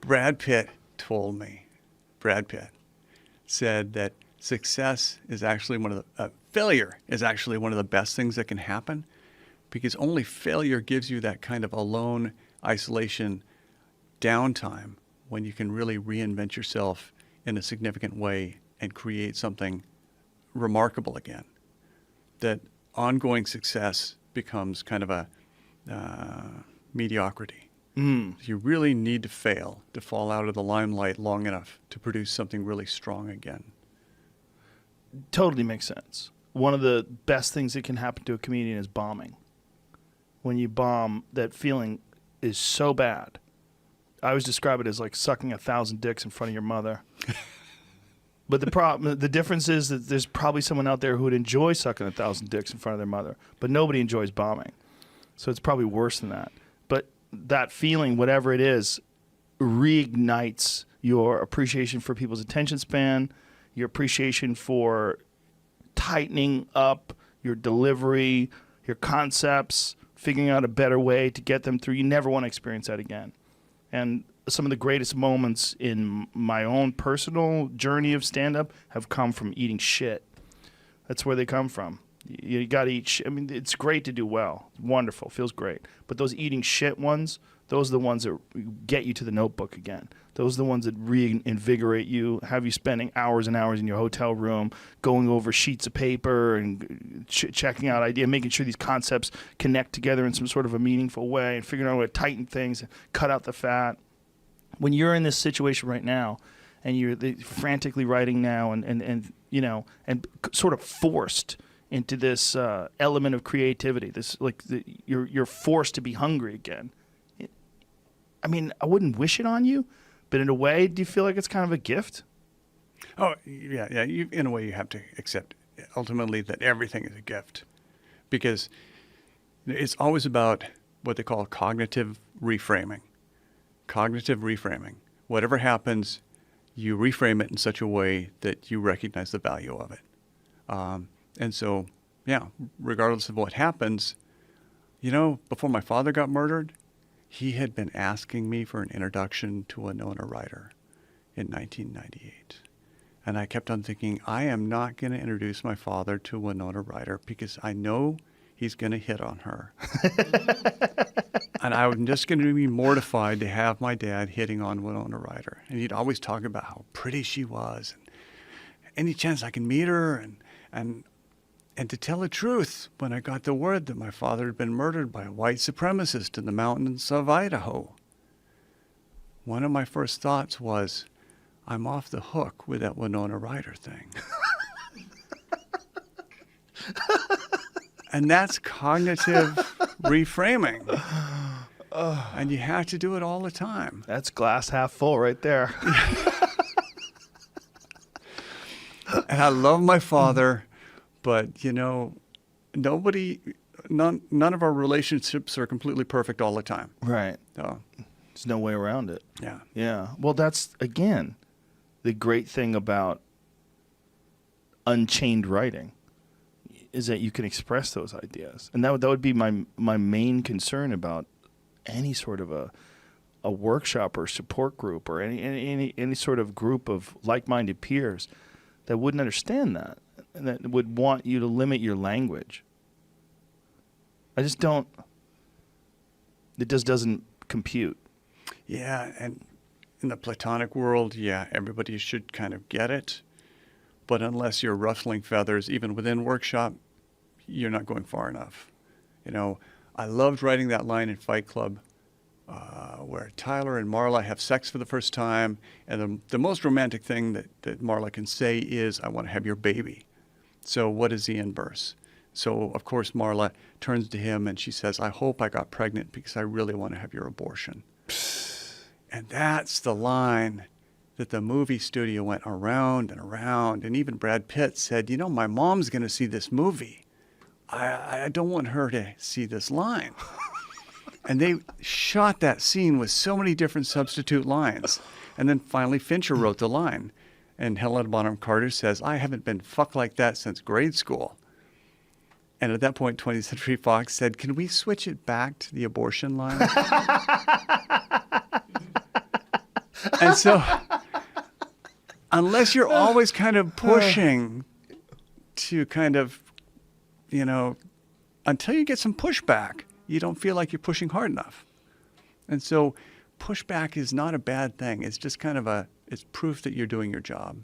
Brad Pitt told me, Brad Pitt said that success is actually failure is actually one of the best things that can happen, because only failure gives you that kind of alone, isolation, downtime when you can really reinvent yourself in a significant way and create something remarkable again. That ongoing success becomes kind of a mediocrity. You really need to fail to fall out of the limelight long enough to produce something really strong again. Totally makes sense. One of the best things that can happen to a comedian is bombing. When you bomb, that feeling is so bad. I always describe it as like sucking 1,000 dicks in front of your mother. But the difference is that there's probably someone out there who would enjoy sucking 1,000 dicks in front of their mother, but nobody enjoys bombing. So it's probably worse than that. But that feeling, whatever it is, reignites your appreciation for people's attention span, your appreciation for tightening up your delivery, your concepts, figuring out a better way to get them through. You never want to experience that again. And some of the greatest moments in my own personal journey of stand-up have come from eating shit. That's where they come from. You got to eat shit. I mean, it's great to do well. It's wonderful. Feels great. But those eating shit ones, those are the ones that get you to the Notebook again. Those are the ones that reinvigorate you, have you spending hours and hours in your hotel room, going over sheets of paper and checking out ideas, making sure these concepts connect together in some sort of a meaningful way, and figuring out how to tighten things, and cut out the fat. When you're in this situation right now, and you're frantically writing now, and you know, and sort of forced into this element of creativity, you're forced to be hungry again. I mean, I wouldn't wish it on you, but in a way, do you feel like it's kind of a gift? Oh, yeah. In a way, you have to accept ultimately that everything is a gift, because it's always about what they call cognitive reframing. Cognitive reframing. Whatever happens, you reframe it in such a way that you recognize the value of it. And so, yeah, regardless of what happens, you know, before my father got murdered, he had been asking me for an introduction to Winona Ryder in 1998. And I kept on thinking, I am not going to introduce my father to Winona Ryder because I know he's going to hit on her. And I'm just going to be mortified to have my dad hitting on Winona Ryder. And he'd always talk about how pretty she was. And any chance I can meet her. And to tell the truth, when I got the word that my father had been murdered by a white supremacist in the mountains of Idaho, one of my first thoughts was, I'm off the hook with that Winona Ryder thing. And that's cognitive reframing. And you have to do it all the time. That's glass half full right there. And I love my father, but, you know, none of our relationships are completely perfect all the time. Right. So, there's no way around it. yeah. Yeah. Well, that's, again, the great thing about unchained writing is that you can express those ideas. And that would be my main concern about any sort of a workshop or support group or any sort of group of like-minded peers that wouldn't understand that and that would want you to limit your language. I just don't. It just doesn't compute. Yeah, and in the Platonic world, yeah, everybody should kind of get it. But unless you're ruffling feathers, even within workshop, you're not going far enough. You know, I loved writing that line in Fight Club where Tyler and Marla have sex for the first time, and the most romantic thing that Marla can say is, I want to have your baby. So what is the inverse? So, of course, Marla turns to him and she says, I hope I got pregnant because I really want to have your abortion. And that's the line that the movie studio went around and around. And even Brad Pitt said, you know, my mom's going to see this movie. I don't want her to see this line. And they shot that scene with so many different substitute lines. And then finally Fincher wrote the line. And Helena Bonham Carter says, I haven't been fucked like that since grade school. And at that point, 20th Century Fox said, can we switch it back to the abortion line? And so, unless you're always kind of pushing to kind of, until you get some pushback, you don't feel like you're pushing hard enough. And so pushback is not a bad thing. It's just kind of it's proof that you're doing your job.